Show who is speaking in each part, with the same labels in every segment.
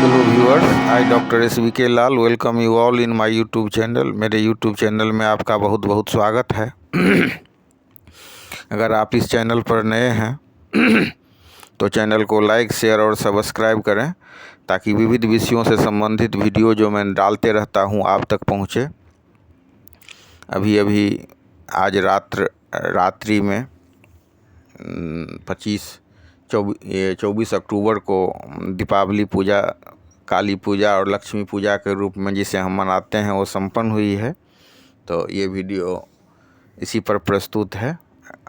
Speaker 1: Hello viewers, I doctor SVK Lal welcome you all in my YouTube channel. मेरे YouTube channel में आपका बहुत बहुत स्वागत है। अगर आप इस चैनल पर नए हैं तो चैनल को लाइक, शेयर और सब्सक्राइब करें ताकि विविध विषयों से संबंधित वीडियो जो मैं डालते रहता हूं आप तक पहुंचे। अभी आज रात्रि में 24 अक्टूबर को दीपावली पूजा, काली पूजा और लक्ष्मी पूजा के रूप में जिसे हम मनाते हैं वो संपन्न हुई है। तो ये वीडियो इसी पर प्रस्तुत है।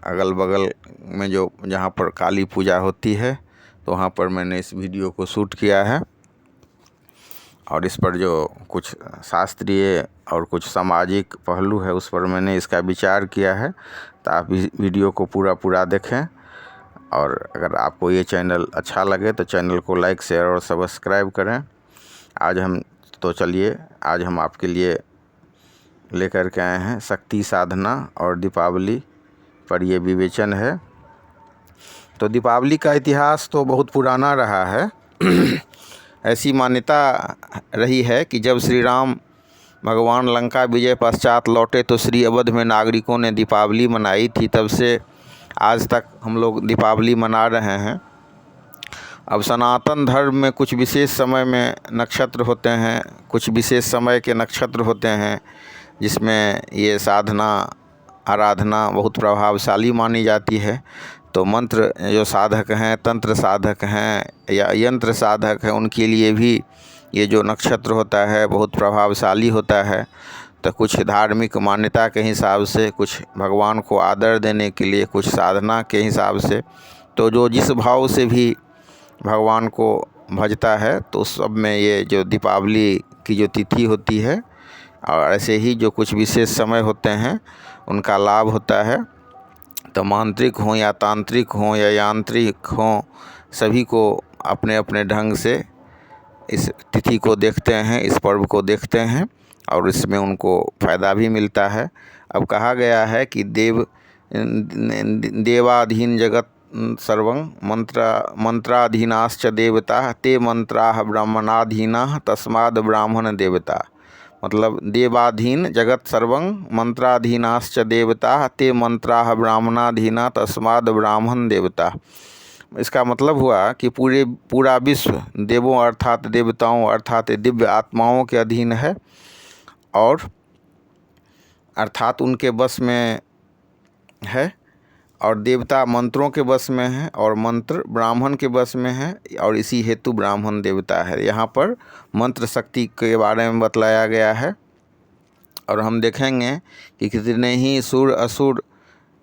Speaker 1: अगल बगल में जहाँ पर काली पूजा होती है तो वहाँ पर मैंने इस वीडियो को शूट किया है और इस पर जो कुछ शास्त्रीय और कुछ सामाजिक पहलू है उस पर मैंने इसका विचार किया है। तो आप इस वीडियो को पूरा देखें और अगर आपको ये चैनल अच्छा लगे तो चैनल को लाइक, शेयर और सब्सक्राइब करें। चलिए आज हम आपके लिए लेकर के आए हैं शक्ति साधना और दीपावली पर ये विवेचन है। तो दीपावली का इतिहास तो बहुत पुराना रहा है। ऐसी मान्यता रही है कि जब श्री राम भगवान लंका विजय पश्चात लौटे तो श्री अवध में नागरिकों ने दीपावली मनाई थी। तब से आज तक हम लोग दीपावली मना रहे हैं। अब सनातन धर्म में कुछ विशेष समय में नक्षत्र होते हैं, कुछ विशेष समय के नक्षत्र होते हैं जिसमें ये साधना आराधना बहुत प्रभावशाली मानी जाती है। तो मंत्र जो साधक हैं, तंत्र साधक हैं या यंत्र साधक हैं, उनके लिए भी ये जो नक्षत्र होता है बहुत प्रभावशाली होता है। तो कुछ धार्मिक मान्यता के हिसाब से, कुछ भगवान को आदर देने के लिए, कुछ साधना के हिसाब से, तो जो जिस भाव से भी भगवान को भजता है तो उस सब में ये जो दीपावली की जो तिथि होती है और ऐसे ही जो कुछ विशेष समय होते हैं उनका लाभ होता है। तो मांत्रिक हों या तांत्रिक हों या यांत्रिक हों, सभी को अपने अपने ढंग से इस तिथि को देखते हैं, इस पर्व को देखते हैं और इसमें उनको फ़ायदा भी मिलता है। अब कहा गया है कि देवाधीन जगत सर्वं मंत्राधीनाश्च देवता ते मंत्राः ब्राह्मणाधीनाः तस्माद् ब्राह्मण देवता। मतलब देवाधीन जगत सर्वं मंत्राधीनाश्च देवता ते मंत्राः ब्राह्मणाधीना तस्माद् ब्राह्मण देवता। इसका मतलब हुआ कि पूरा विश्व देवों अर्थात देवताओं अर्थात दिव्य आत्माओं के अधीन है और अर्थात उनके बस में है, और देवता मंत्रों के बस में है और मंत्र ब्राह्मण के बस में है और इसी हेतु ब्राह्मण देवता है। यहाँ पर मंत्र शक्ति के बारे में बतलाया गया है और हम देखेंगे कि कितने ही सुर असुर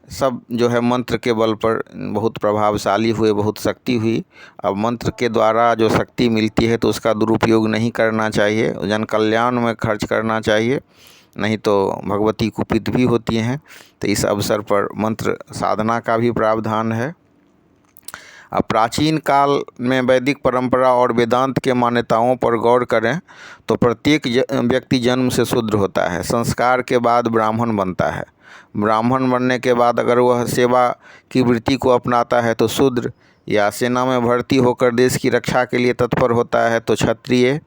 Speaker 1: सब जो है मंत्र के बल पर बहुत प्रभावशाली हुए, बहुत शक्ति हुई। अब मंत्र के द्वारा जो शक्ति मिलती है तो उसका दुरुपयोग नहीं करना चाहिए, जन कल्याण में खर्च करना चाहिए, नहीं तो भगवती कुपित भी होती हैं। तो इस अवसर पर मंत्र साधना का भी प्रावधान है। अब प्राचीन काल में वैदिक परंपरा और वेदांत के मान्यताओं पर गौर करें तो प्रत्येक व्यक्ति जन्म से शूद्र होता है, संस्कार के बाद ब्राह्मण बनता है। ब्राह्मण बनने के बाद अगर वह सेवा की वृत्ति को अपनाता है तो शूद्र, या सेना में भर्ती होकर देश की रक्षा के लिए तत्पर होता है तो क्षत्रिय,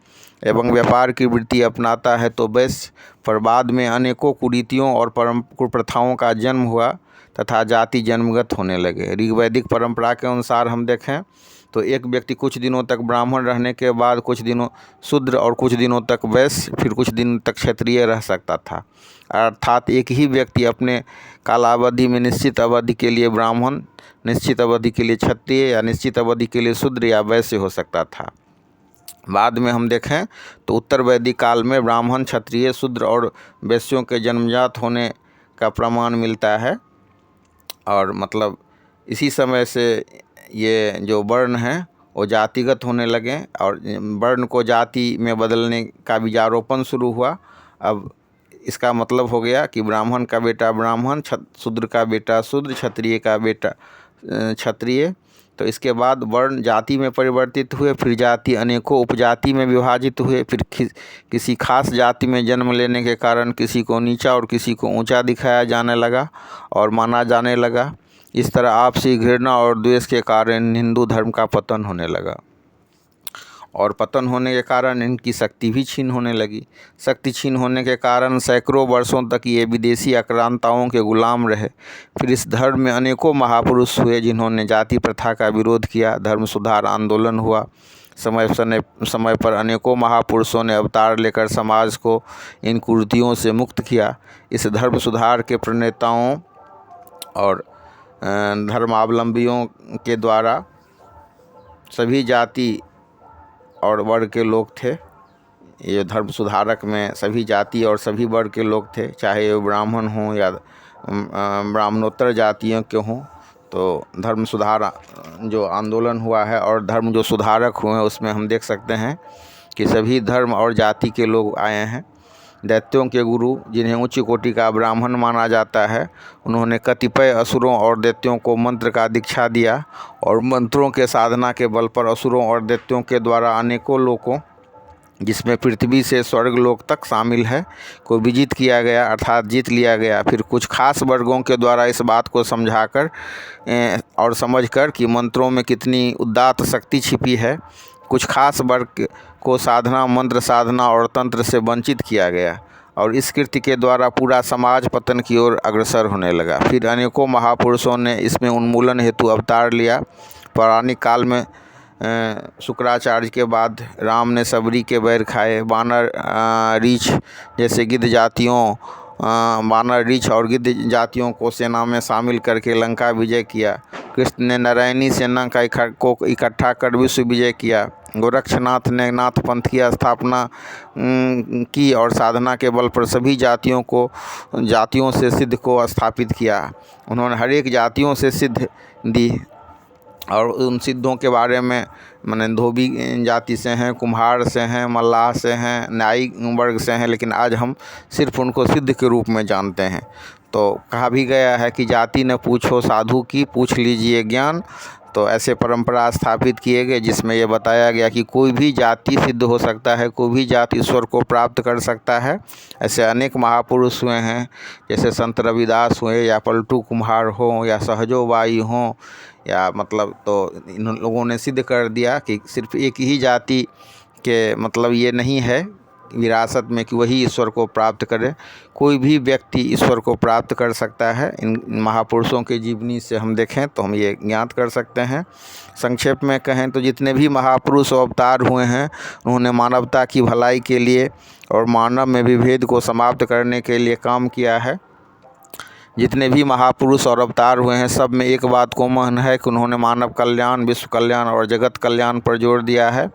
Speaker 1: एवं व्यापार की वृत्ति अपनाता है तो वैश्य। पर बाद में अनेकों कुरीतियों और कुप्रथाओं का जन्म हुआ तथा जाति जन्मगत होने लगे। ऋग्वैदिक परंपरा के अनुसार हम देखें तो एक व्यक्ति कुछ दिनों तक ब्राह्मण रहने के बाद कुछ दिनों शूद्र और कुछ दिनों तक वैश्य, फिर कुछ दिन तक क्षत्रिय रह सकता था। अर्थात एक ही व्यक्ति अपने कालावधि में निश्चित अवधि के लिए ब्राह्मण, निश्चित अवधि के लिए क्षत्रिय या निश्चित अवधि के लिए शूद्र या वैश्य हो सकता था। बाद में हम देखें तो उत्तर वैदिक काल में ब्राह्मण, क्षत्रिय, शूद्र और वैश्यों के जन्मजात होने का प्रमाण मिलता है। और मतलब इसी समय से ये जो वर्ण हैं वो जातिगत होने लगे और वर्ण को जाति में बदलने का बीजारोपण शुरू हुआ। अब इसका मतलब हो गया कि ब्राह्मण का बेटा ब्राह्मण, शूद्र का बेटा शूद्र, क्षत्रिय का बेटा क्षत्रिय। तो इसके बाद वर्ण जाति में परिवर्तित हुए, फिर जाति अनेकों उपजाति में विभाजित हुए, फिर किसी खास जाति में जन्म लेने के कारण किसी को नीचा और किसी को ऊंचा दिखाया जाने लगा और माना जाने लगा। इस तरह आपसी घृणा और द्वेष के कारण हिंदू धर्म का पतन होने लगा। और पतन होने के कारण इनकी शक्ति भी छीन होने लगी। शक्ति छीन होने के कारण सैकड़ों वर्षों तक ये विदेशी आक्रांताओं के गुलाम रहे। फिर इस धर्म में अनेकों महापुरुष हुए जिन्होंने जाति प्रथा का विरोध किया। धर्म सुधार आंदोलन हुआ। समय पर अनेकों महापुरुषों ने अवतार लेकर समाज को इन कुरीतियों से मुक्त किया। इस धर्म सुधार के प्रणेताओं और धर्मावलंबियों के द्वारा सभी जाति और वर्ग के लोग थे। ये धर्म सुधारक में सभी जाति और सभी वर्ग के लोग थे, चाहे वो ब्राह्मण हों या ब्राह्मणोत्तर जातियों के हों। तो धर्म सुधार जो आंदोलन हुआ है और धर्म जो सुधारक हुए हैं उसमें हम देख सकते हैं कि सभी धर्म और जाति के लोग आए हैं। दैत्यों के गुरु, जिन्हें उच्च कोटि का ब्राह्मण माना जाता है, उन्होंने कतिपय असुरों और दैत्यों को मंत्र का दीक्षा दिया और मंत्रों के साधना के बल पर असुरों और दैत्यों के द्वारा अनेकों लोगों, जिसमें पृथ्वी से स्वर्ग लोक तक शामिल है, को विजित किया गया, अर्थात जीत लिया गया। फिर कुछ खास वर्गों के द्वारा इस बात को समझाकर और समझकर कि मंत्रों में कितनी उदात्त शक्ति छिपी है, कुछ खास वर्ग को साधना, मंत्र साधना और तंत्र से वंचित किया गया और इस कृत्य के द्वारा पूरा समाज पतन की ओर अग्रसर होने लगा। फिर अनेकों महापुरुषों ने इसमें उन्मूलन हेतु अवतार लिया। पौराणिक काल में शुक्राचार्य के बाद राम ने सबरी के बैर खाए। बानर, रीछ जैसे गिद्ध जातियों, बानर, रीछ और गिद्ध जातियों को सेना में शामिल करके लंका विजय किया। कृष्ण ने नारायणी सेना को इकट्ठा कर विश्व विजय किया। गोरक्षनाथ ने नाथ पंथ की स्थापना की और साधना के बल पर सभी जातियों से सिद्ध को स्थापित किया। उन्होंने हर एक जातियों से सिद्ध दी और उन सिद्धों के बारे में माने धोबी जाति से हैं, कुम्हार से हैं, मल्लाह से हैं, न्यायिक वर्ग से हैं, लेकिन आज हम सिर्फ उनको सिद्ध के रूप में जानते हैं। तो कहा भी गया है कि जाति न पूछो साधु की, पूछ लीजिए ज्ञान। तो ऐसे परंपरा स्थापित किए गए जिसमें यह बताया गया कि कोई भी जाति सिद्ध हो सकता है, कोई भी जाति ईश्वर को प्राप्त कर सकता है। ऐसे अनेक महापुरुष हुए हैं, जैसे संत रविदास हुए या पलटू कुम्हार हो या सहजो बाई हों, या मतलब तो इन लोगों ने सिद्ध कर दिया कि सिर्फ एक ही जाति के मतलब ये नहीं है विरासत में कि वही ईश्वर को प्राप्त करे। कोई भी व्यक्ति ईश्वर को प्राप्त कर सकता है। इन महापुरुषों के जीवनी से हम देखें तो हम ये ज्ञात कर सकते हैं। संक्षेप में कहें तो जितने भी महापुरुष अवतार हुए हैं उन्होंने मानवता की भलाई के लिए और मानव में विभेद को समाप्त करने के लिए काम किया है। जितने भी महापुरुष और अवतार हुए हैं सब में एक बात कॉमन है कि उन्होंने मानव कल्याण, विश्व कल्याण और जगत कल्याण पर जोर दिया है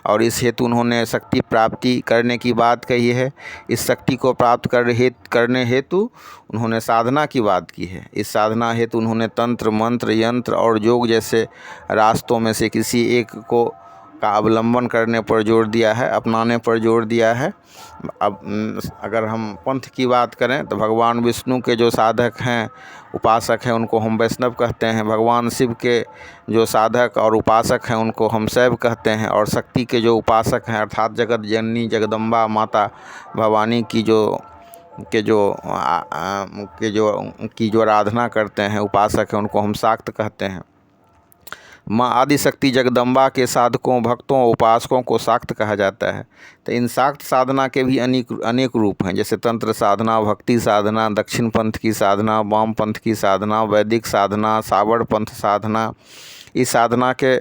Speaker 1: और इस हेतु उन्होंने शक्ति प्राप्ति करने की बात कही है। इस शक्ति को प्राप्त करने हेतु उन्होंने साधना की बात की है। इस साधना हेतु उन्होंने तंत्र, मंत्र, यंत्र और योग जैसे रास्तों में से किसी एक को का अवलंबन करने पर जोर दिया है, अपनाने पर जोर दिया है। अब अगर हम पंथ की बात करें तो भगवान विष्णु के जो साधक हैं, उपासक हैं, उनको हम वैष्णव कहते हैं। भगवान शिव के जो साधक और उपासक हैं उनको हम शैव कहते हैं। और शक्ति के जो उपासक हैं अर्थात जगत जननी जगदम्बा माता भवानी की जो आराधना करते हैं उपासक हैं उनको हम शाक्त कहते हैं। माँ आदिशक्ति जगदम्बा के साधकों, भक्तों, उपासकों को शाक्त कहा जाता है। तो इन शाक्त साधना के भी अनेक रूप हैं, जैसे तंत्र साधना, भक्ति साधना, दक्षिण पंथ की साधना, वाम पंथ की साधना, वैदिक साधना, सावड़ पंथ साधना। इस साधना के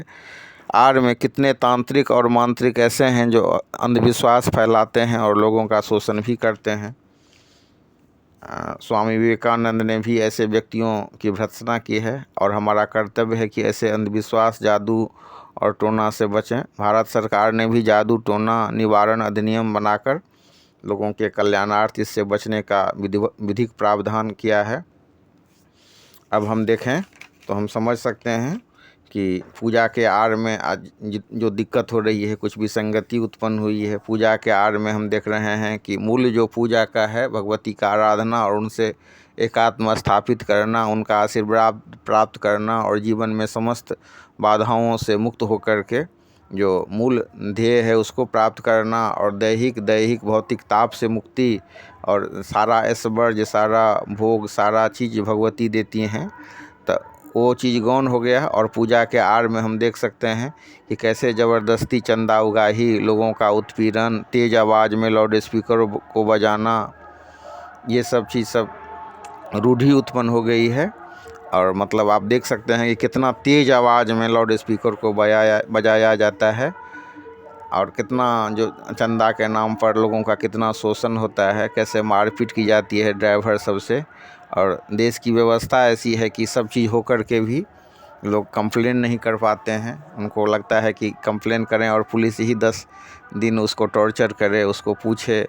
Speaker 1: आड़ में कितने तांत्रिक और मांत्रिक ऐसे हैं जो अंधविश्वास फैलाते हैं और लोगों का शोषण भी करते हैं। स्वामी विवेकानंद ने भी ऐसे व्यक्तियों की भर्त्सना की है और हमारा कर्तव्य है कि ऐसे अंधविश्वास, जादू और टोना से बचें। भारत सरकार ने भी जादू टोना निवारण अधिनियम बनाकर लोगों के कल्याणार्थ इससे बचने का विधिक प्रावधान किया है। अब हम देखें तो हम समझ सकते हैं कि पूजा के आड़ में आज जो दिक्कत हो रही है, कुछ विसंगति उत्पन्न हुई है। पूजा के आड़ में हम देख रहे हैं कि मूल जो पूजा का है भगवती का आराधना और उनसे एकात्म स्थापित करना, उनका आशीर्वाद प्राप्त करना और जीवन में समस्त बाधाओं से मुक्त होकर के जो मूल ध्येय है उसको प्राप्त करना और दैहिक भौतिक ताप से मुक्ति और सारा ऐश्वर्य, सारा भोग, सारा चीज़ भगवती देती हैं। तो वो चीज़ गौन हो गया। और पूजा के आड़ में हम देख सकते हैं कि कैसे ज़बरदस्ती चंदा उगाही, लोगों का उत्पीड़न, तेज़ आवाज़ में लाउड स्पीकर को बजाना, ये सब चीज़ सब रूढ़ी उत्पन्न हो गई है। और मतलब आप देख सकते हैं कि कितना तेज़ आवाज़ में लाउड स्पीकर को बजाया जाता है, और कितना जो चंदा के नाम पर लोगों का कितना शोषण होता है, कैसे मारपीट की जाती है ड्राइवर सबसे। और देश की व्यवस्था ऐसी है कि सब चीज़ होकर के भी लोग कंप्लेन नहीं कर पाते हैं। उनको लगता है कि कंप्लेन करें और पुलिस ही 10 दिन उसको टॉर्चर करे, उसको पूछे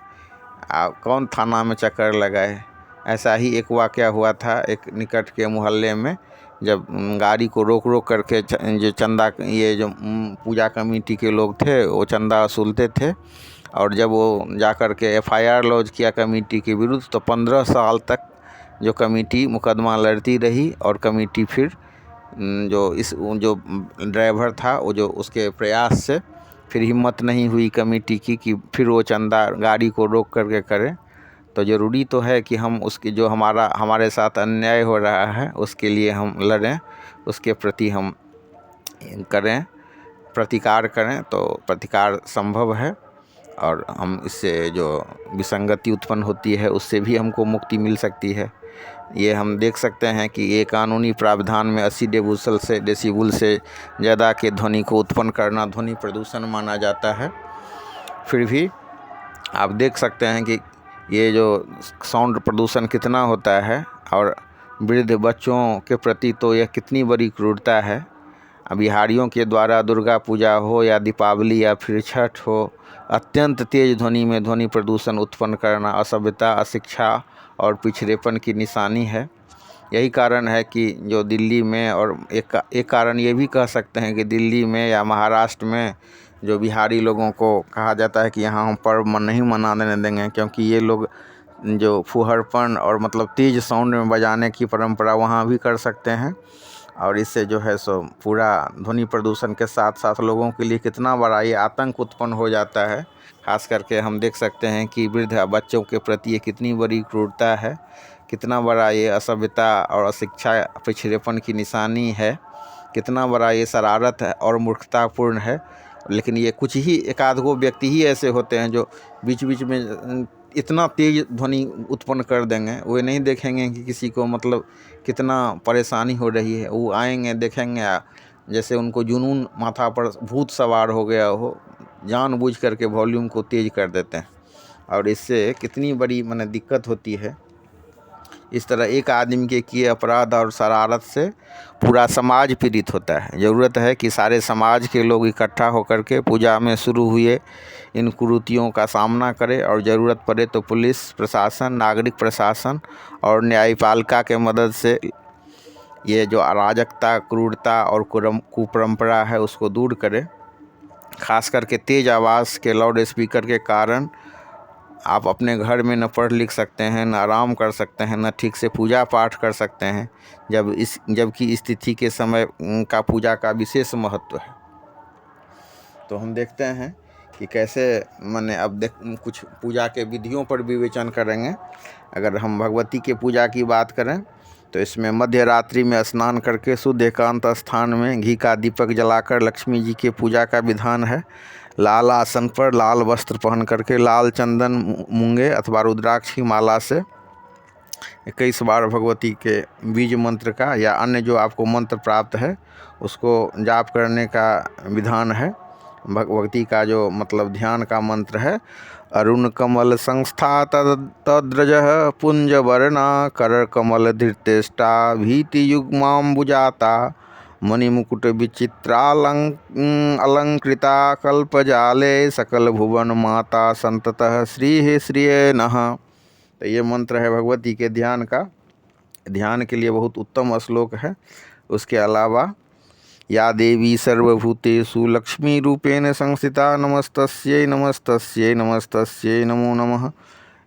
Speaker 1: कौन थाना में चक्कर लगाए। ऐसा ही एक वाक़या हुआ था एक निकट के मोहल्ले में, जब गाड़ी को रोक रोक करके जो चंदा, ये जो पूजा कमेटी के लोग थे वो चंदा वसूलते थे, और जब वो जा कर के FIR लॉन्च किया कमेटी के विरुद्ध, तो 15 साल तक जो कमेटी मुकदमा लड़ती रही। और कमेटी फिर जो ड्राइवर था वो जो उसके प्रयास से फिर हिम्मत नहीं हुई कमेटी की कि फिर वो चंदा गाड़ी को रोक करके करें। तो ज़रूरी तो है कि हम उसकी जो हमारे साथ अन्याय हो रहा है उसके लिए हम लड़ें, उसके प्रति हम करें, प्रतिकार करें, तो प्रतिकार संभव है। और हम इससे जो विसंगति उत्पन्न होती है उससे भी हमको मुक्ति मिल सकती है। ये हम देख सकते हैं कि ये कानूनी प्रावधान में 80 डेसिबल से ज़्यादा के ध्वनि को उत्पन्न करना ध्वनि प्रदूषण माना जाता है। फिर भी आप देख सकते हैं कि ये जो साउंड प्रदूषण कितना होता है, और वृद्ध बच्चों के प्रति तो यह कितनी बड़ी क्रूरता है। बिहारियों के द्वारा दुर्गा पूजा हो या दीपावली या फिर छठ हो, अत्यंत तेज ध्वनि में ध्वनि प्रदूषण उत्पन्न करना असभ्यता, अशिक्षा और पिछड़ेपन की निशानी है। यही कारण है कि जो दिल्ली में, और एक कारण ये भी कह सकते हैं कि दिल्ली में या महाराष्ट्र में जो बिहारी लोगों को कहा जाता है कि यहाँ हम पर्व नहीं मनाने देंगे, क्योंकि ये लोग जो फुहरपन और मतलब तेज़ साउंड में बजाने की परंपरा वहाँ भी कर सकते हैं। और इससे जो है सो पूरा ध्वनि प्रदूषण के साथ साथ लोगों के लिए कितना बड़ा ये आतंक उत्पन्न हो जाता है। खास करके हम देख सकते हैं कि वृद्ध बच्चों के प्रति ये कितनी बड़ी क्रूरता है, कितना बड़ा ये असभ्यता और अशिक्षा, पिछड़ेपन की निशानी है, कितना बड़ा ये शरारत है और मूर्खतापूर्ण है। लेकिन ये कुछ ही एक आध गो व्यक्ति ही ऐसे होते हैं जो बीच बीच में इतना तेज ध्वनि उत्पन्न कर देंगे। वो नहीं देखेंगे कि किसी को मतलब कितना परेशानी हो रही है, वो आएंगे देखेंगे जैसे उनको जुनून माथा पर भूत सवार हो गया हो, जानबूझ करके वॉल्यूम को तेज कर देते हैं। और इससे कितनी बड़ी माने दिक्कत होती है। इस तरह एक आदमी के किए अपराध और शरारत से पूरा समाज पीड़ित होता है। ज़रूरत है कि सारे समाज के लोग इकट्ठा होकर के पूजा में शुरू हुए इन कुरीतियों का सामना करें, और ज़रूरत पड़े तो पुलिस प्रशासन, नागरिक प्रशासन और न्यायपालिका के मदद से ये जो अराजकता, क्रूरता और कुपरंपरा है उसको दूर करें। खास करके तेज़ आवाज़ के लाउड स्पीकर के कारण आप अपने घर में न पढ़ लिख सकते हैं, न आराम कर सकते हैं, न ठीक से पूजा पाठ कर सकते हैं, जबकि इस तिथि के समय का पूजा का विशेष महत्व है। तो हम देखते हैं कि कैसे माने अब कुछ पूजा के विधियों पर विवेचन करेंगे। अगर हम भगवती के पूजा की बात करें तो इसमें मध्य रात्रि में स्नान करके शुद्ध एकांत स्थान में घी का दीपक जलाकर लक्ष्मी जी के पूजा का विधान है। लाल आसन पर लाल वस्त्र पहन करके लाल चंदन, मूंगे अथवा रुद्राक्ष की माला से 21 बार भगवती के बीज मंत्र का या अन्य जो आपको मंत्र प्राप्त है उसको जाप करने का विधान है। भगवती का जो मतलब ध्यान का मंत्र है, अरुण कमल संस्था तद्रजः पुंज वर्णा कर कमल धृतेष्टा भीति युग्माम्बुजाता मणिमुकुट अलंकृता कल्पजाले सकल भुवन माता संततः श्री श्रिये नः। तो ये मंत्र है भगवती के ध्यान का। ध्यान के लिए बहुत उत्तम श्लोक है। उसके अलावा या देवी सर्वभूतेषु लक्ष्मी रूपेण संस्थिता नमस्तस्यै नमस्तस्यै नमस्तस्यै नमो नमः,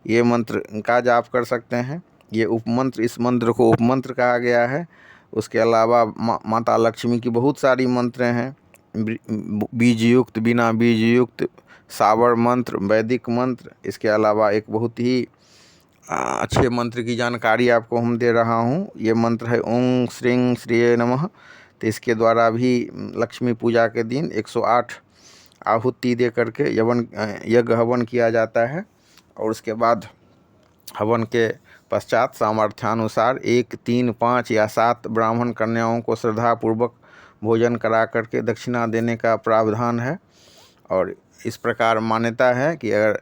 Speaker 1: ये मंत्र का जाप कर सकते हैं। ये उपमंत्र, इस मंत्र को उपमंत्र कहा गया है। उसके अलावा माता लक्ष्मी की बहुत सारी मंत्र हैं, बीज युक्त, बिना बीज युक्त, सावर मंत्र, वैदिक मंत्र। इसके अलावा एक बहुत ही अच्छे मंत्र की जानकारी आपको हम दे रहा हूँ। ये मंत्र है ओम श्रीं श्रीये नमः। तो इसके द्वारा भी लक्ष्मी पूजा के दिन 108 आहुति दे करके यज्ञ हवन किया जाता है। और उसके बाद हवन के पश्चात सामर्थ्यानुसार 1, 3, 5 या 7 ब्राह्मण कन्याओं को श्रद्धापूर्वक भोजन करा करके दक्षिणा देने का प्रावधान है। और इस प्रकार मान्यता है कि अगर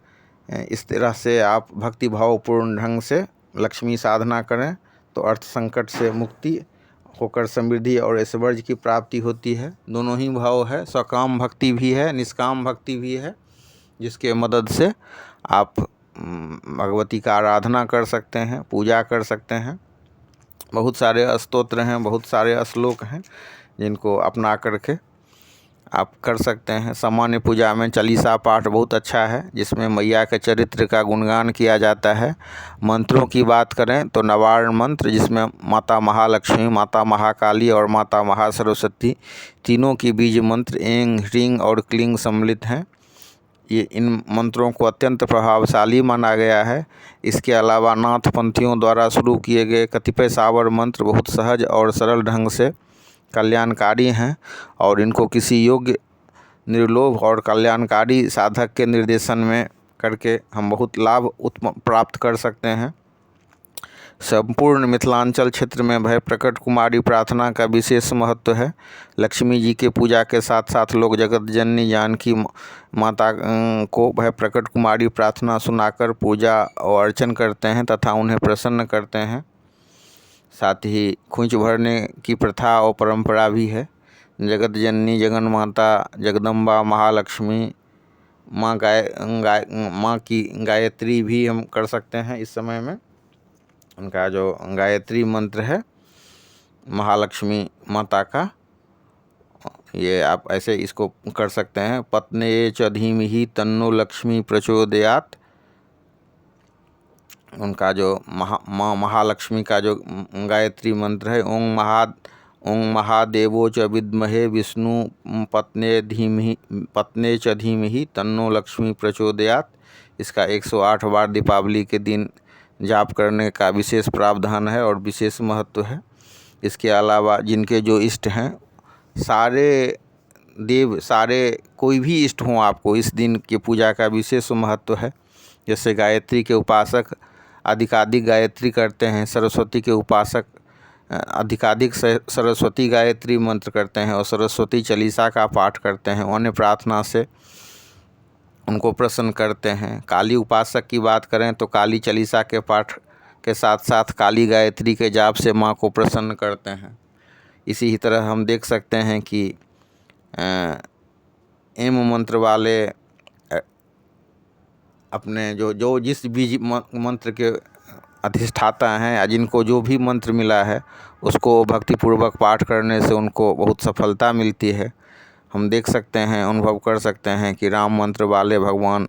Speaker 1: इस तरह से आप भक्तिभावपूर्ण ढंग से लक्ष्मी साधना करें तो अर्थ संकट से मुक्ति होकर समृद्धि और ऐश्वर्य की प्राप्ति होती है। दोनों ही भाव है, सकाम भक्ति भी है, निष्काम भक्ति भी है, जिसके मदद से आप भगवती का आराधना कर सकते हैं, पूजा कर सकते हैं। बहुत सारे स्तोत्र हैं, बहुत सारे श्लोक हैं जिनको अपना करके आप कर सकते हैं। सामान्य पूजा में चालीसा पाठ बहुत अच्छा है, जिसमें मैया के चरित्र का गुणगान किया जाता है। मंत्रों की बात करें तो नवारण मंत्र, जिसमें माता महालक्ष्मी, माता महाकाली और माता महासरस्वती तीनों की बीज मंत्र ऐं ह्रीं और क्लीं सम्मिलित हैं। ये इन मंत्रों को अत्यंत प्रभावशाली माना गया है। इसके अलावा नाथपंथियों द्वारा शुरू किए गए कतिपय सावर मंत्र बहुत सहज और सरल ढंग से कल्याणकारी हैं और इनको किसी योग्य, निर्लोभ और कल्याणकारी साधक के निर्देशन में करके हम बहुत लाभ प्राप्त कर सकते हैं। संपूर्ण मिथिलांचल क्षेत्र में भय प्रकट कुमारी प्रार्थना का विशेष महत्व है। लक्ष्मी जी के पूजा के साथ साथ लोग जगत जननी जानकी माता को भय प्रकट कुमारी प्रार्थना सुनाकर पूजा और अर्चन करते हैं तथा उन्हें प्रसन्न करते हैं। साथ ही खोंच भरने की प्रथा और परंपरा भी है। जगत जननी, जगन माता, जगदम्बा, महालक्ष्मी, माँ की गायत्री भी हम कर सकते हैं। इस समय में उनका जो गायत्री मंत्र है महालक्ष्मी माता का, ये आप ऐसे इसको कर सकते हैं। पत्ने च धीमहि तन्नो लक्ष्मी प्रचोदयात्। उनका जो महालक्ष्मी का जो गायत्री मंत्र है ओं महादेवो च विद्महे विष्णु पत्ने च धीमहि तन्नो लक्ष्मी प्रचोदयात्। इसका 108 बार दीपावली के दिन जाप करने का विशेष प्रावधान है और विशेष महत्व है। इसके अलावा जिनके जो इष्ट हैं, सारे देव, सारे कोई भी इष्ट हों, आपको इस दिन की पूजा का विशेष महत्व है। जैसे गायत्री के उपासक अधिकाधिक गायत्री करते हैं, सरस्वती के उपासक अधिकाधिक सरस्वती गायत्री मंत्र करते हैं और सरस्वती चालीसा का पाठ करते हैं, अन्य प्रार्थना से उनको प्रसन्न करते हैं। काली उपासक की बात करें तो काली चालीसा के पाठ के साथ साथ काली गायत्री के जाप से माँ को प्रसन्न करते हैं। इसी ही तरह हम देख सकते हैं कि एम मंत्र वाले अपने जो जिस बीज मंत्र के अधिष्ठाता हैं या जिनको जो भी मंत्र मिला है उसको भक्तिपूर्वक पाठ करने से उनको बहुत सफलता मिलती है। हम देख सकते हैं, अनुभव कर सकते हैं कि राम मंत्र वाले भगवान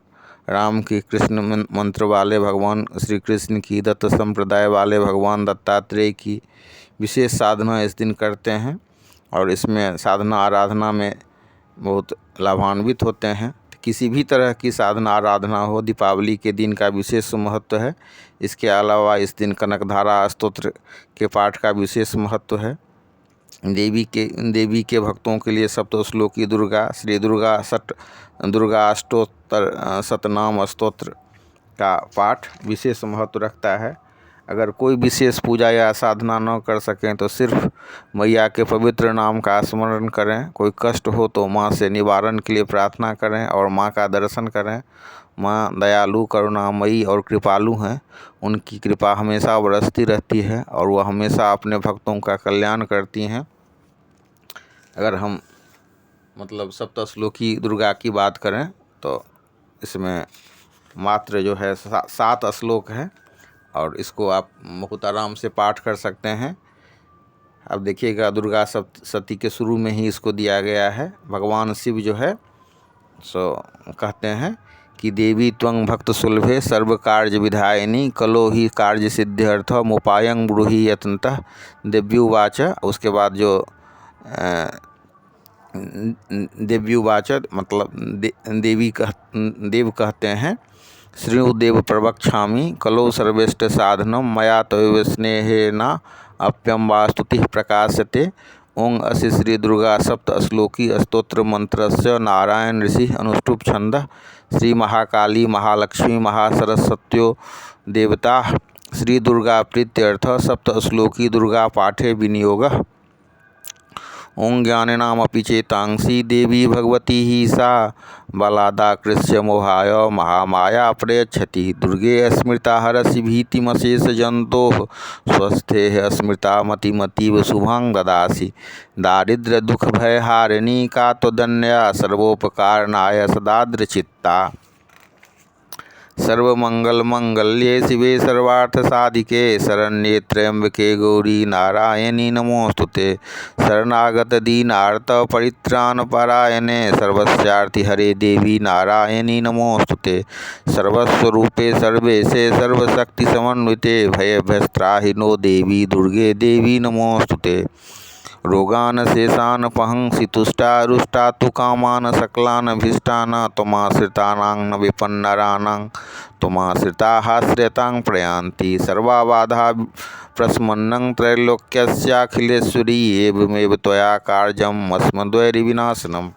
Speaker 1: राम की, कृष्ण मंत्र वाले भगवान श्री कृष्ण की, दत्त संप्रदाय वाले भगवान दत्तात्रेय की विशेष साधना इस दिन करते हैं और इसमें साधना आराधना में बहुत लाभान्वित होते हैं। किसी भी तरह की साधना आराधना हो, दीपावली के दिन का विशेष महत्व है। इसके अलावा इस दिन कनकधारा स्तोत्र के पाठ का विशेष महत्व है। देवी के भक्तों के लिए सप्तश्लोकी दुर्गा, श्री दुर्गा अष्टोत्तर शतनाम स्तोत्र का पाठ विशेष महत्व रखता है। अगर कोई विशेष पूजा या साधना न कर सकें तो सिर्फ मैया के पवित्र नाम का स्मरण करें। कोई कष्ट हो तो माँ से निवारण के लिए प्रार्थना करें और माँ का दर्शन करें। माँ दयालु, करुणामयी और कृपालु हैं। उनकी कृपा हमेशा बरसती रहती है और वह हमेशा अपने भक्तों का कल्याण करती हैं। अगर हम सप्तश्लोकी दुर्गा की बात करें तो इसमें मात्र जो है 7 श्लोक है और इसको आप बहुत आराम से पाठ कर सकते हैं। अब देखिएगा, दुर्गा सप्तशती के शुरू में ही इसको दिया गया है। भगवान शिव जो है सो कहते हैं कि देवी त्वं भक्त सुलभे सर्व कार्य विधायिनी कलो ही कार्य सिद्ध्यर्थ मोपायं ब्रूहि यत्नतः देव्युवाच। उसके बाद जो देव्युवाच देव कहते हैं श्रीनुदेव प्रवक्ष्यामि कलो सर्वेष्ट साधनम मया तव स्नेहेन अप्यम वा स्तुतिः प्रकाशते। ओं अस्य श्री दुर्गा सप्त श्लोकी स्तोत्र मंत्रस्य नारायण ऋषि अनुष्टुप छंदः। श्री महाकाली महालक्ष्मी महासरस्वत्यो देवता श्री दुर्गा प्रीत्यर्थ सप्त श्लोकी दुर्गा पाठे विनियोगः। ओं ज्ञानिनामपि चेतांसी देवी भगवती ही सा बलादाकृष्य मोहाय महामाया प्रयच्छति। दुर्गे स्मृता हरसि भीतिमशेष जंतोः स्वस्थे स्मृता मतिमतीव शुभं ददासि। दारिद्र्य दुख भयहारिणी का त्वदन्या सर्वोपकारणाय सदाद्रचित्ता। सर्वमंगल मंगल्ये शिवे सर्वार्थ साधिके शरण्ये त्र्यंबके गौरी नारायणी नमोस्तुते। शरणागत दीनार्त परित्राण परायणे सर्वस्यार्थि हरे देवी नारायणी नमोस्तुते। सर्वस्वरूपे सर्वेशे सर्वशक्ति समन्विते भयभ्यस्त्राहिनो देवी दुर्गे देवी नमोस्तुते। रोगान शेषान पहंसि तुष्टा रुष्टा तु कामान सकलान भीष्टान त्वमाश्रितानां न विपन्नराणां त्वमाश्रिताः प्रयान्ति। सर्वाबाधा प्रशमन्नं त्रैलोक्यस्याखिलेश्वरी एवमेव त्वया कार्यम् अस्मद्वैरिविनाशनम्।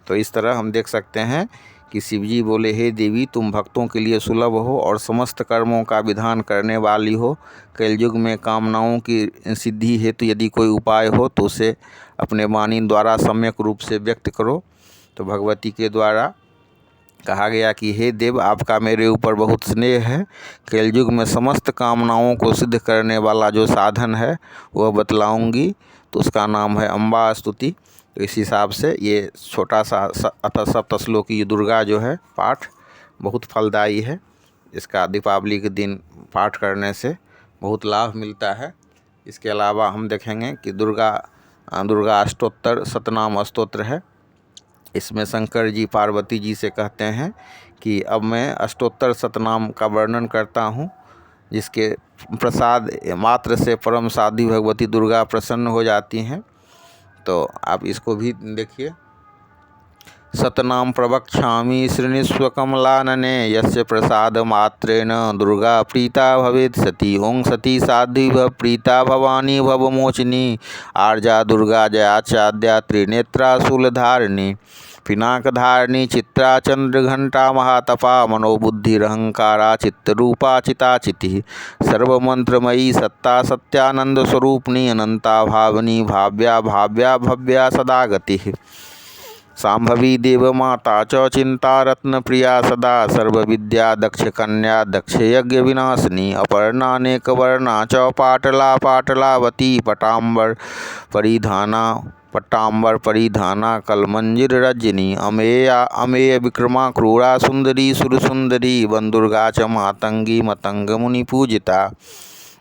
Speaker 1: तो इस तरह हम देख सकते हैं कि शिवजी बोले, हे देवी तुम भक्तों के लिए सुलभ हो और समस्त कर्मों का विधान करने वाली हो। कलयुग में कामनाओं की सिद्धि हेतु यदि कोई उपाय हो तो उसे अपने वाणी द्वारा सम्यक रूप से व्यक्त करो। तो भगवती के द्वारा कहा गया कि हे देव आपका मेरे ऊपर बहुत स्नेह है। कलयुग में समस्त कामनाओं को सिद्ध करने वाला जो साधन है वह बतलाऊंगी, तो उसका नाम है अम्बा स्तुति। तो इस हिसाब से ये छोटा सा अतः सप्तश्लोकी दुर्गा जो है पाठ बहुत फलदायी है। इसका दीपावली के दिन पाठ करने से बहुत लाभ मिलता है। इसके अलावा हम देखेंगे कि दुर्गा अष्टोत्तर सतनाम स्तोत्र है। इसमें शंकर जी पार्वती जी से कहते हैं कि अब मैं अष्टोत्तर सतनाम का वर्णन करता हूँ, जिसके प्रसाद मात्र से परम साध्वी भगवती दुर्गा प्रसन्न हो जाती हैं। तो आप इसको भी देखिए। सतनाम प्रवक्ष्यामि शृणुष्व कमलानने यस्य प्रसाद मात्रेण दुर्गा प्रीता भवेत् सती। ओं सती साध्वी भव प्रीता भवानी भवमोचिनी आर्जा दुर्गा जया चाद्या त्रिनेत्रा शूलधारिणी पिनाकधारिणी चित्रा चंद्रघंटा महातपा मनोबुद्धिरहंकारा चित्तरूपा चिताचिति। सर्वमंत्रमयी सत्ता सत्यानंद स्वरूपिणी अनंता भावनी भाव्या भाव्या भव्या सदा गतिः। सांभवी देवमाता च चिंता रत्न प्रिया सदा सर्वविद्या दक्ष कन्या दक्ष यज्ञ विनाशिनी। अपर्णानेक वर्णा च पाटला पाटलावती पट्टांबर परिधाना कलमंजिर रजनी। अमेया अमेय विक्रमा क्रूरा सुंदरी सुरसुंदरी वंदुर्गा च मातंगी मतंग मुनि पूजिता।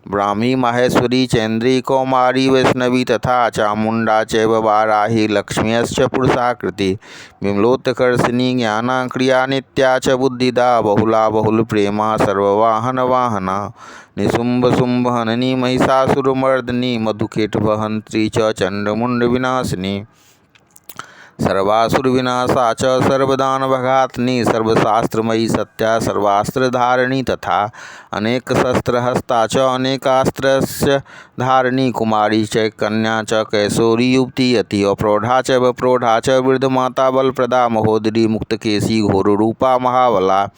Speaker 1: ब्राह्मी माहेश्वरी चैन्द्री कौमारी वैष्णवी तथा चामुंडा चैव वाराही लक्ष्म्यश्च पुरुषाकृति। विमलोत्कर्षिणी ज्ञाना क्रिया नित्या च बुद्धिदा बहुला बहुल प्रेमा सर्ववाहन वाहना। निशुंभ शुंभ हननी महिषासुरमर्दिनी मधुकेटभहंत्री च चंडमुंड विनाशिनी। सर्वासुर विनाशा च सर्वदानवघातिनी सर्वशास्त्रमयी सत्या सर्वास्त्रधारिणी तथा अनेक शस्त्रहस्ता च अनेकास्त्रस्य धारिणी। कुमारी च कन्या च कैशोरी युवती यति अप्रौढ़ा च प्रौढ़ा च वृद्धमाता बलप्रदा महोदरी मुक्तकेशी घोररूपा महाबला।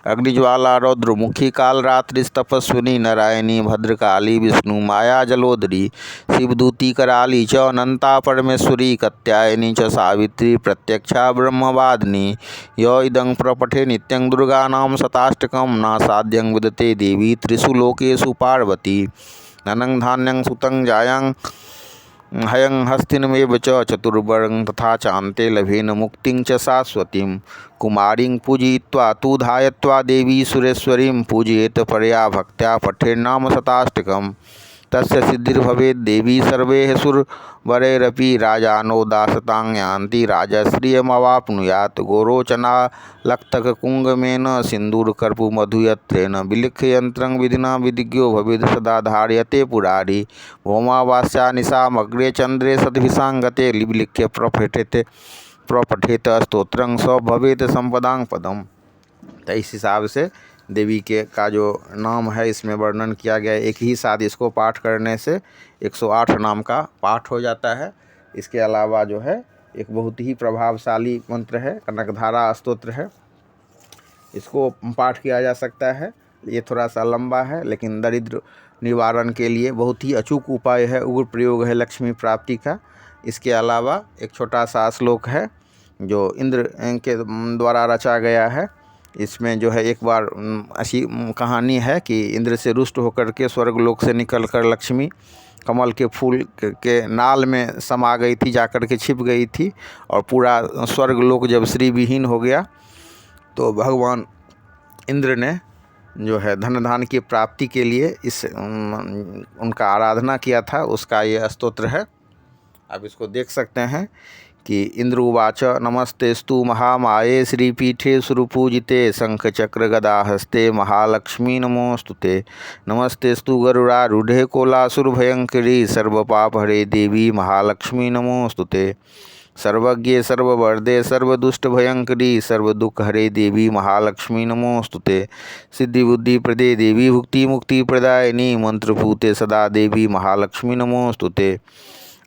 Speaker 1: अग्निज्वाला रौद्रमुखी कालरात्रि तपस्विनी नारायणी भद्रकाली विष्णु माया जलोदरी। शिवदूती कराली च अनंता परमेश्वरी कात्यायनी च सावित्री प्रत्यक्षा ब्रह्मवादिनी। य इदं प्रपठे नित्यं दुर्गानां शताष्टकं नासाद्यं विदते देवी त्रिषु लोकेषु पार्वती। धनं धान्यं सुतं जायां हयं हस्तिनमेव च चतुर्वर्गं तथा चान्ते लभेन मुक्तिं च शाश्वतीं। कुमारीं पूजयित्वा तु धायत्वा देवी सुरेश्वरीं पूजयेत परया भक्त्या पठेन्नाम शताष्टकम्। तस्य सिद्धिर्भवेत् देवी सर्वैः सुरवरैरपि राजानो दासतां यान्ति राजश्रियमवाप्नुयात्। गोरोचनालक्तककुङ्गमेन सिन्दूरकर्पूरमधुयत्रेण विलिख्ययन्त्रं विधिना विधिज्ञो भवेत् सदा धार्यते पुरारी। भौमावास्या निशामग्रे चन्द्रे सद्भिषाङ्गते विलिख्य प्रपठेत स्तोत्रं स भवेत् संपदां पदम्। तो इस हिसाब से देवी के का जो नाम है इसमें वर्णन किया गया है। एक ही साथ इसको पाठ करने से 108 नाम का पाठ हो जाता है। इसके अलावा जो है एक बहुत ही प्रभावशाली मंत्र है, कनकधारा स्तोत्र है, इसको पाठ किया जा सकता है। ये थोड़ा सा लंबा है लेकिन दरिद्र निवारण के लिए बहुत ही अचूक उपाय है, उग्र प्रयोग है लक्ष्मी प्राप्ति का। इसके अलावा एक छोटा सा श्लोक है जो इंद्र के द्वारा रचा गया है। इसमें जो है एक बार ऐसी कहानी है कि इंद्र से रुष्ट होकर के स्वर्गलोक से निकलकर लक्ष्मी कमल के फूल के नाल में समा गई थी, जाकर के छिप गई थी, और पूरा स्वर्गलोक जब श्री विहीन हो गया तो भगवान इंद्र ने जो है धन धान की प्राप्ति के लिए इस उनका आराधना किया था, उसका ये स्तोत्र है। आप इसको देख सकते हैं कि इंद्र उवाच नमस्तेस्तु महामाये श्रीपीठे सुरपूजिते शंख चक्र गदा हस्ते महालक्ष्मी नमोस्तुते। नमस्तेस्तु गरुड़ारूढ़े कोलासुरभयंकरी सर्वपापहरे देवी महालक्ष्मी नमोस्तुते। सर्वज्ञे सर्ववर्दे सर्वदुष्टभयंकरी सर्वदुःखहरे देवी महालक्ष्मी नमोस्तुते। सिद्धिबुद्धिप्रदे देवी भुक्तिमुक्तिप्रदायिनी मंत्रभूते सदा देवी महालक्ष्मी नमोस्तुते।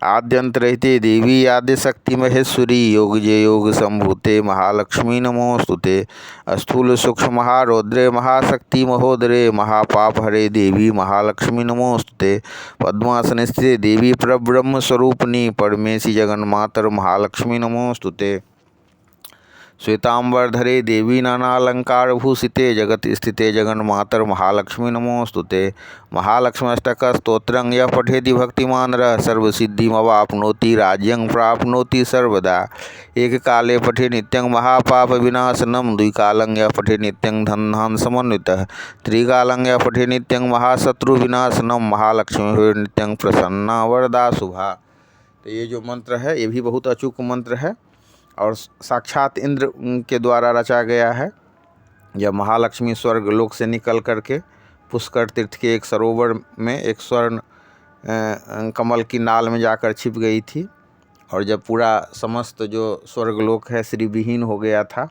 Speaker 1: आद्यंतरहिते देवी आद्यशक्ति महेश्वरी योगजे योग संभूते महालक्ष्मी नमोस्तुते। स्थूल सूक्ष्म महारौद्रे महाशक्ति महोदरे महापाप हरे देवी महालक्ष्मी नमोस्तुते। पद्मासन स्थिते देवी परब्रह्म स्वरूपिणी परमेशी जगन्मातर महालक्ष्मी नमोस्तुते। श्वेतांबरधरे देवी नानालंकार भूषिते जगत स्थिते जगन्मातर महालक्ष्मी नमोस्तुते। महालक्ष्म्यष्टक स्तोत्रं यः पठेति भक्तिमान् सर्वसिद्धिमवाप्नोति राज्यं प्राप्नोति सर्वदा। एक काले पठे नित्यं महापाप विनाशनं द्विकालं यः पठे नित्यं धन समन्वितः त्रिकालं यः पठे नित्यं महाशत्रु विनाशनं महालक्ष्मी नित्यं प्रसन्ना वरदा शुभा। तो ये जो मंत्र है ये भी बहुत अचूक मंत्र है और साक्षात इंद्र के द्वारा रचा गया है। जब महालक्ष्मी स्वर्ग लोक से निकल करके पुष्कर तीर्थ के एक सरोवर में एक स्वर्ण कमल की नाल में जाकर छिप गई थी, और जब पूरा समस्त जो स्वर्गलोक है श्रीविहीन हो गया था,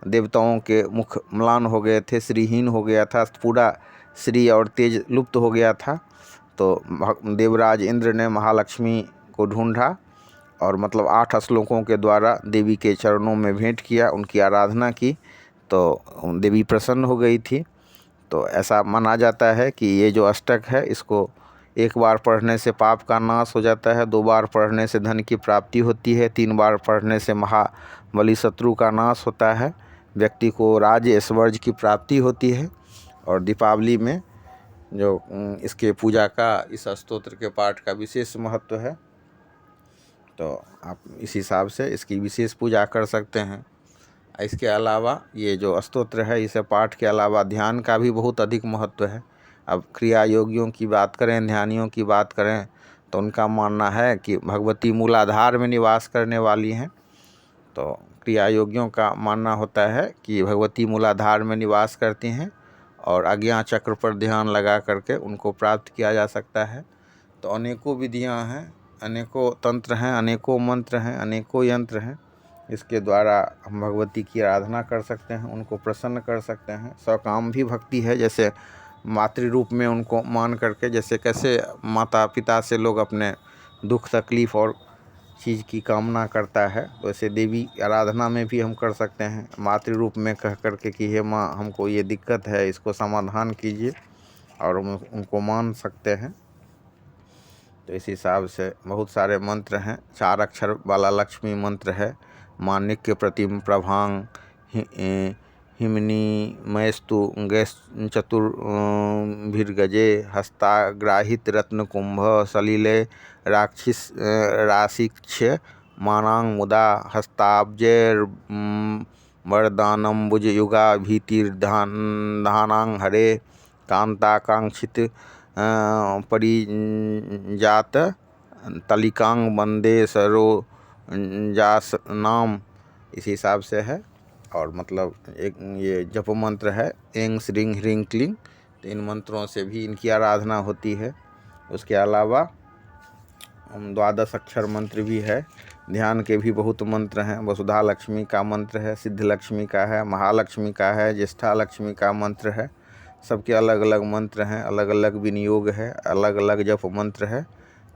Speaker 1: देवताओं के मुख म्लान हो गए थे, श्रीहीन हो गया था, पूरा श्री और तेज लुप्त हो गया था, तो देवराज इंद्र ने महालक्ष्मी को ढूंढा और मतलब 8 श्लोकों के द्वारा देवी के चरणों में भेंट किया, उनकी आराधना की, तो देवी प्रसन्न हो गई थी। तो ऐसा माना जाता है कि ये जो अष्टक है इसको एक बार पढ़ने से पाप का नाश हो जाता है, 2 बार पढ़ने से धन की प्राप्ति होती है, 3 बार पढ़ने से महाबली शत्रु का नाश होता है, व्यक्ति को राज ऐश्वर्य की प्राप्ति होती है। और दीपावली में जो इसके पूजा का, इस स्तोत्र के पाठ का विशेष महत्व है, तो आप इस हिसाब से इसकी विशेष पूजा कर सकते हैं। इसके अलावा ये जो स्तोत्र है इसे पाठ के अलावा ध्यान का भी बहुत अधिक महत्व है। अब क्रिया योगियों की बात करें, ध्यानियों की बात करें, तो उनका मानना है कि भगवती मूलाधार में निवास करने वाली हैं। तो क्रिया योगियों का मानना होता है कि भगवती मूलाधार में निवास करती हैं और आज्ञा चक्र पर ध्यान लगा करके उनको प्राप्त किया जा सकता है। तो अनेकों विधियाँ हैं, अनेकों तंत्र हैं, अनेकों मंत्र हैं, अनेकों यंत्र हैं, इसके द्वारा हम भगवती की आराधना कर सकते हैं, उनको प्रसन्न कर सकते हैं। सकाम भी भक्ति है, जैसे मातृ रूप में उनको मान करके, जैसे कैसे माता पिता से लोग अपने दुख तकलीफ़ और चीज़ की कामना करता है, वैसे देवी आराधना में भी हम कर सकते हैं, मातृ रूप में कह करके कि हे माँ हमको ये दिक्कत है, इसको समाधान कीजिए, और उनको मान सकते हैं। तो इस हिसाब से बहुत सारे मंत्र हैं। 4 अक्षर वाला लक्ष्मी मंत्र है। माणिक्य प्रतिम प्रभांग हिमनी मयस्तु गैस चतुर्भिर्गजे हस्ताग्राहित रत्न कुंभ सलिले राक्षिस राशिक्ष मानांग मुदा हस्ताब्जैर वरदानम भुज युगा भीतिर्धानांग हरे कांताकांक्षित परिजात तलिकांग वंदे सरो जास नाम, इस हिसाब से है। और मतलब एक ये जप मंत्र है एंग श्रींग ह्रींग क्लींग, तो इन मंत्रों से भी इनकी आराधना होती है। उसके अलावा 12 अक्षर मंत्र भी है। ध्यान के भी बहुत मंत्र हैं। वसुधा लक्ष्मी का मंत्र है, सिद्ध लक्ष्मी का है, महालक्ष्मी का है, ज्येष्ठा लक्ष्मी का मंत्र है। सबके अलग अलग मंत्र हैं, अलग अलग विनियोग है, अलग अलग जप मंत्र है।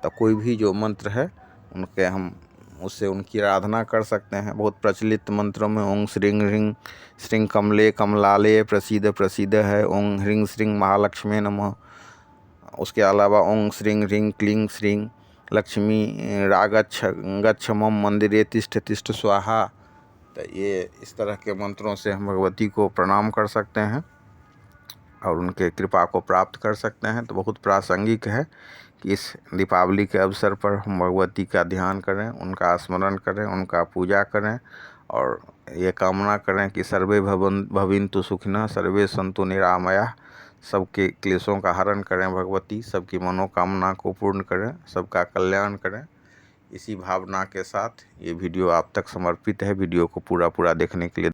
Speaker 1: तो कोई भी जो मंत्र है उनके हम उससे उनकी आराधना कर सकते हैं। बहुत प्रचलित मंत्रों में ओं श्रीं ह्रीं श्रीं कमले कमलालय प्रसीद प्रसीद है, ओं ह्रीं श्रीं महालक्ष्मी नमः। उसके अलावा ओं श्रीं ह्रीं क्लीं श्रीं लक्ष्मी रागच्छ गच्छ मम मंदिरे तिष्ठ तिष्ठ स्वाहा। तो ये इस तरह के मंत्रों से हम भगवती को प्रणाम कर सकते हैं और उनके कृपा को प्राप्त कर सकते हैं। तो बहुत प्रासंगिक है कि इस दीपावली के अवसर पर हम भगवती का ध्यान करें, उनका स्मरण करें, उनका पूजा करें और ये कामना करें कि सर्वे भवन्तु सुखिनः, सर्वे सन्तु निरामयाः। सबके क्लेशों का हरण करें भगवती, सबकी मनोकामना को पूर्ण करें, सबका कल्याण करें। इसी भावना के साथ ये वीडियो आप तक समर्पित है। वीडियो को पूरा देखने के लिए